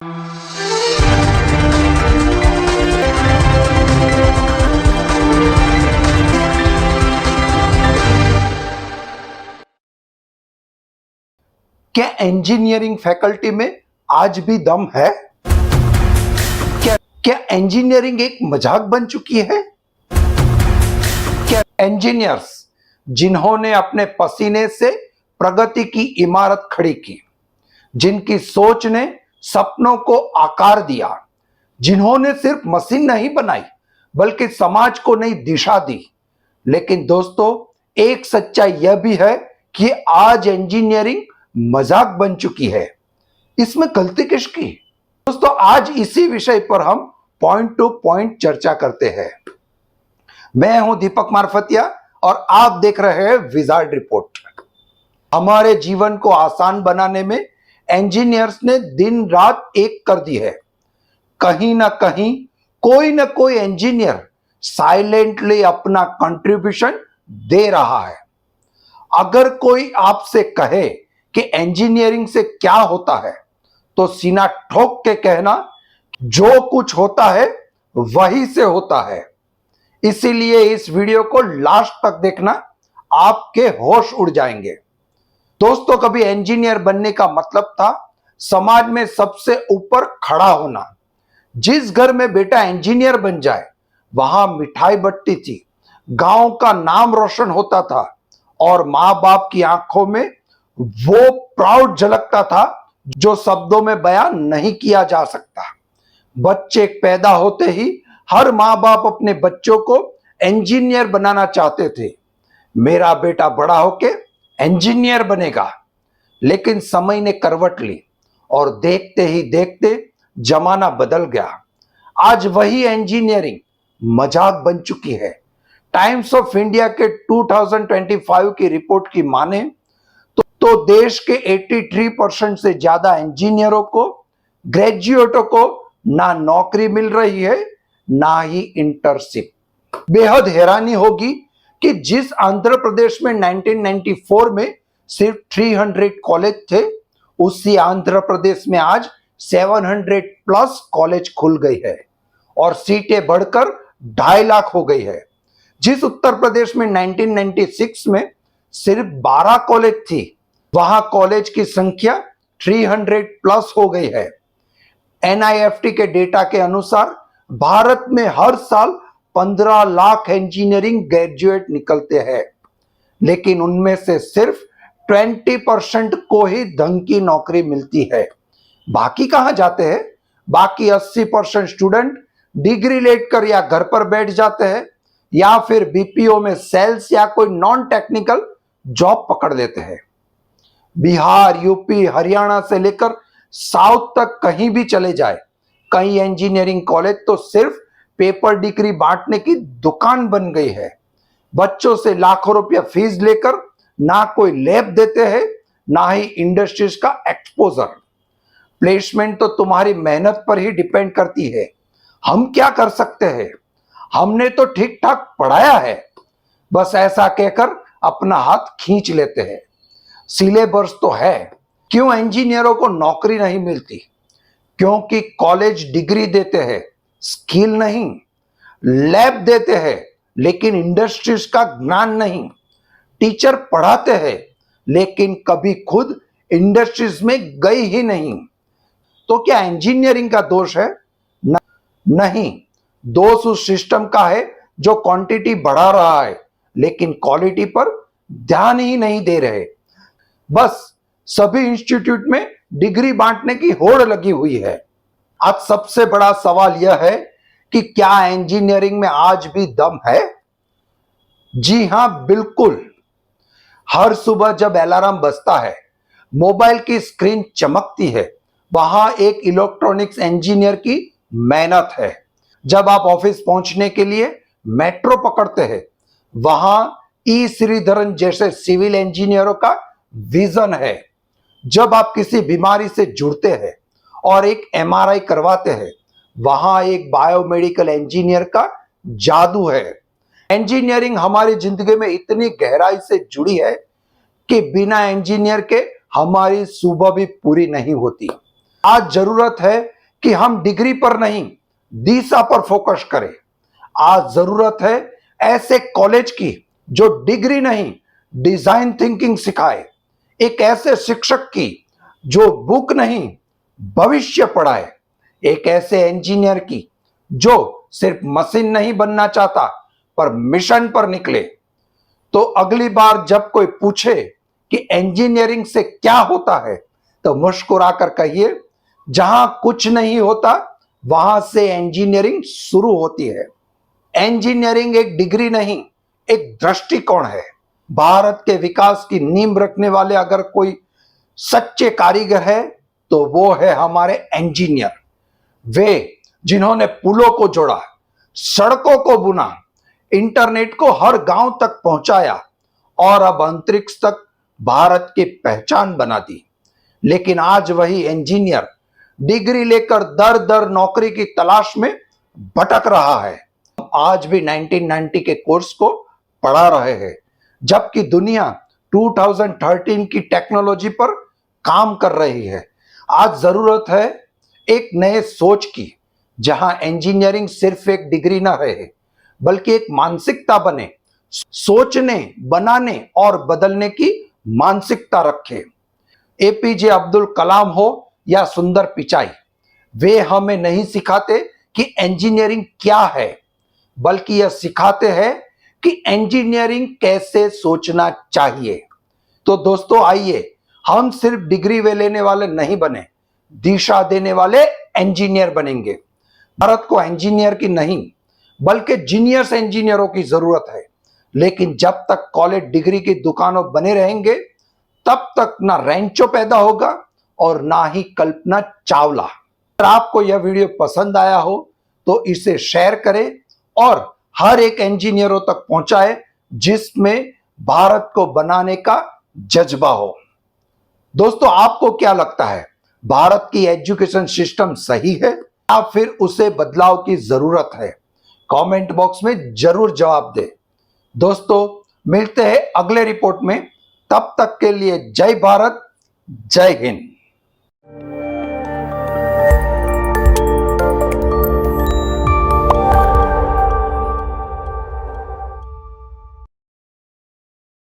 क्या engineering faculty में आज भी दम है? क्या इंजीनियरिंग एक मजाक बन चुकी है? क्या इंजीनियर्स जिन्होंने अपने पसीने से प्रगति की इमारत खड़ी की, जिनकी सोच ने सपनों को आकार दिया, जिन्होंने सिर्फ मशीन नहीं बनाई बल्कि समाज को नई दिशा दी, लेकिन दोस्तों एक सच्चाई यह भी है कि आज इंजीनियरिंग मजाक बन चुकी है। इसमें गलती किसकी? दोस्तों आज इसी विषय पर हम पॉइंट टू पॉइंट चर्चा करते हैं। मैं हूं दीपक मारफतिया और आप देख रहे हैं विजार्ड रिपोर्ट। हमारे जीवन को आसान बनाने में इंजीनियर्स ने दिन रात एक कर दी है। कहीं ना कहीं कोई ना कोई इंजीनियर साइलेंटली अपना कंट्रीब्यूशन दे रहा है। अगर कोई आपसे कहे कि इंजीनियरिंग से क्या होता है तो सीना ठोक के कहना, जो कुछ होता है वही से होता है। इसीलिए इस वीडियो को लास्ट तक देखना, आपके होश उड़ जाएंगे। दोस्तों कभी इंजीनियर बनने का मतलब था समाज में सबसे ऊपर खड़ा होना। जिस घर में बेटा इंजीनियर बन जाए वहां मिठाई बंटती थी, गांव का नाम रोशन होता था और मां बाप की आंखों में वो प्राउड झलकता था जो शब्दों में बयान नहीं किया जा सकता। बच्चे पैदा होते ही हर मां बाप अपने बच्चों को इंजीनियर बनाना चाहते थे। मेरा बेटा बड़ा होके इंजीनियर बनेगा। लेकिन समय ने करवट ली और देखते ही देखते जमाना बदल गया। आज वही इंजीनियरिंग मजाक बन चुकी है। टाइम्स ऑफ इंडिया के 2025 की रिपोर्ट की माने तो देश के 83% से ज्यादा इंजीनियरों को, ग्रेजुएटों को ना नौकरी मिल रही है ना ही इंटर्नशिप। बेहद हैरानी होगी कि जिस आंध्र प्रदेश में 1994 में सिर्फ 300 कॉलेज थे, उसी आंध्र प्रदेश में आज 700 प्लस कॉलेज खुल गई है और सीटें बढ़कर 2.5 लाख हो गई है। जिस उत्तर प्रदेश में 1996 में सिर्फ 12 कॉलेज थी, वहां कॉलेज की संख्या 300 प्लस हो गई है। NIFT के डेटा के अनुसार भारत में हर साल 15 लाख इंजीनियरिंग ग्रेजुएट निकलते हैं, लेकिन उनमें से सिर्फ 20% को ही ढंग की नौकरी मिलती है। बाकी कहां जाते हैं? बाकी 80% स्टूडेंट डिग्री लेकर या घर पर बैठ जाते हैं या फिर BPO में सेल्स या कोई नॉन टेक्निकल जॉब पकड़ लेते हैं। बिहार, यूपी, हरियाणा से लेकर साउथ तक कहीं भी चले जाए, कई इंजीनियरिंग कॉलेज तो सिर्फ पेपर डिग्री बांटने की दुकान बन गई है। बच्चों से लाखों रुपया फीस लेकर ना कोई लैब देते हैं ना ही इंडस्ट्रीज का एक्सपोजर। प्लेसमेंट तो तुम्हारी मेहनत पर ही डिपेंड करती है। हम क्या कर सकते हैं? हमने तो ठीक ठाक पढ़ाया है, बस ऐसा कहकर अपना हाथ खींच लेते हैं। सिलेबस तो है, क्यों इंजीनियरों को नौकरी नहीं मिलती? क्योंकि कॉलेज डिग्री देते हैं, स्किल नहीं। लैब देते हैं लेकिन इंडस्ट्रीज का ज्ञान नहीं। टीचर पढ़ाते हैं लेकिन कभी खुद इंडस्ट्रीज में गई ही नहीं। तो क्या इंजीनियरिंग का दोष है? नहीं, दोष उस सिस्टम का है जो क्वांटिटी बढ़ा रहा है लेकिन क्वालिटी पर ध्यान ही नहीं दे रहे। बस सभी इंस्टीट्यूट में डिग्री बांटने की होड़ लगी हुई है। आज सबसे बड़ा सवाल यह है कि क्या इंजीनियरिंग में आज भी दम है? जी हां, बिल्कुल। हर सुबह जब अलार्म बजता है, मोबाइल की स्क्रीन चमकती है, वहां एक इलेक्ट्रॉनिक्स इंजीनियर की मेहनत है। जब आप ऑफिस पहुंचने के लिए मेट्रो पकड़ते हैं, वहां ई श्रीधरन जैसे सिविल इंजीनियरों का विजन है। जब आप किसी बीमारी से जुड़ते हैं और एक MRI करवाते हैं, वहां एक बायोमेडिकल इंजीनियर का जादू है। इंजीनियरिंग हमारी जिंदगी में इतनी गहराई से जुड़ी है कि बिना इंजीनियर के हमारी सुबह भी पूरी नहीं होती। आज जरूरत है कि हम डिग्री पर नहीं, दिशा पर फोकस करें। आज जरूरत है ऐसे कॉलेज की जो डिग्री नहीं, डिजाइन थिंकिंग सिखाए। एक ऐसे शिक्षक की जो बुक नहीं, भविष्य पढ़ाए। एक ऐसे इंजीनियर की जो सिर्फ मशीन नहीं बनना चाहता पर मिशन पर निकले। तो अगली बार जब कोई पूछे कि इंजीनियरिंग से क्या होता है, तो मुस्कुराकर कहिए, जहां कुछ नहीं होता वहां से इंजीनियरिंग शुरू होती है। इंजीनियरिंग एक डिग्री नहीं, एक दृष्टिकोण है। भारत के विकास की नींव रखने वाले अगर कोई सच्चे कारीगर है तो वो है हमारे इंजीनियर। वे जिन्होंने पुलों को जोड़ा, सड़कों को बुना, इंटरनेट को हर गांव तक पहुंचाया और अब अंतरिक्ष तक भारत की पहचान बना दी। लेकिन आज वही इंजीनियर डिग्री लेकर दर दर नौकरी की तलाश में भटक रहा है। आज भी 1990 के कोर्स को पढ़ा रहे हैं, जबकि दुनिया 2013 की टेक्नोलॉजी पर काम कर रही है। आज जरूरत है एक नए सोच की, जहां इंजीनियरिंग सिर्फ एक डिग्री ना रहे बल्कि एक मानसिकता बने, सोचने, बनाने और बदलने की मानसिकता रखे। एपीजे अब्दुल कलाम हो या सुंदर पिचाई, वे हमें नहीं सिखाते कि इंजीनियरिंग क्या है, बल्कि यह सिखाते हैं कि इंजीनियरिंग कैसे सोचना चाहिए। तो दोस्तों आइए हम सिर्फ डिग्री वे लेने वाले नहीं बने, दिशा देने वाले इंजीनियर बनेंगे। भारत को इंजीनियर की नहीं बल्कि जीनियस इंजीनियरों की जरूरत है। लेकिन जब तक कॉलेज डिग्री की दुकानों बने रहेंगे, तब तक ना रैंचो पैदा होगा और ना ही कल्पना चावला। अगर आपको यह वीडियो पसंद आया हो तो इसे शेयर करें और हर एक इंजीनियरों तक पहुंचाए जिसमें भारत को बनाने का जज्बा हो। दोस्तों आपको क्या लगता है, भारत की एजुकेशन सिस्टम सही है या फिर उसे बदलाव की जरूरत है? कमेंट बॉक्स में जरूर जवाब दें। दोस्तों मिलते हैं अगले रिपोर्ट में, तब तक के लिए जय भारत, जय हिंद।